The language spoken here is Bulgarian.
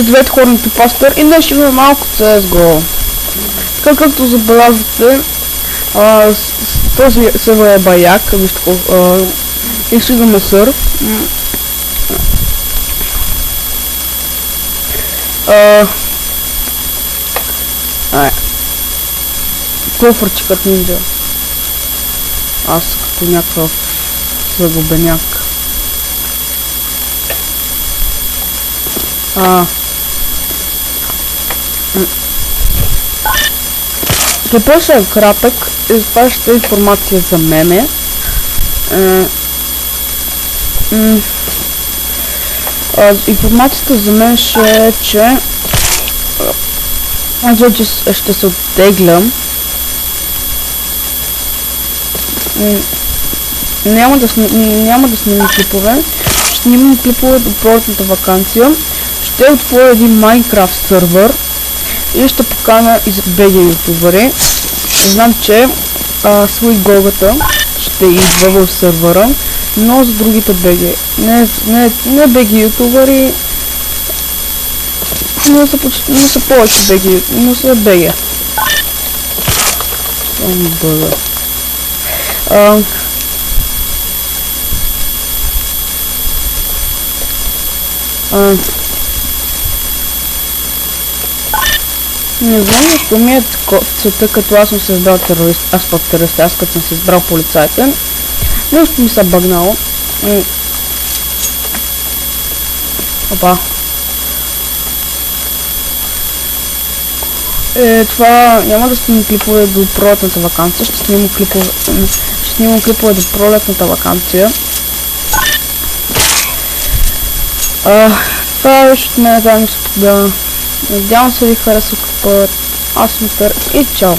Здравейте, хора на Топастър, и днес ще имаме малко CSGO. Така както забелязвате, този сервер е баяк, вижте колко, и свидаме сърф. Кофърчикът нинджа. Аз като някакъв загубеняк. Тепер ще е кратък и затова ще е информация за мене. Информацията за мен ще е, че аз вече ще се оттеглям. Няма да снимам клипове. Ще снимам клипове до пролетната ваканция. Ще отворя един Майнкрафт сервер и ще покана из BG ютубъри. Знам, че свои гогата ще идва в сервера, но за другите BG. Не BG ютубъри, но са повече BG, но са BG. Не знам защо ми е цвета, като аз съм се избрал терорист, аз пък терорист, аз като съм се избрал полицайите. Нещо ми се бъгнало. Опа. Това няма да снимам клипове до пролетната ваканция, ще снимам клипове до пролетната ваканция. Това беше от мен, дами и господа. Надявам се ви харесва клипът. Аз съм Тър и чао!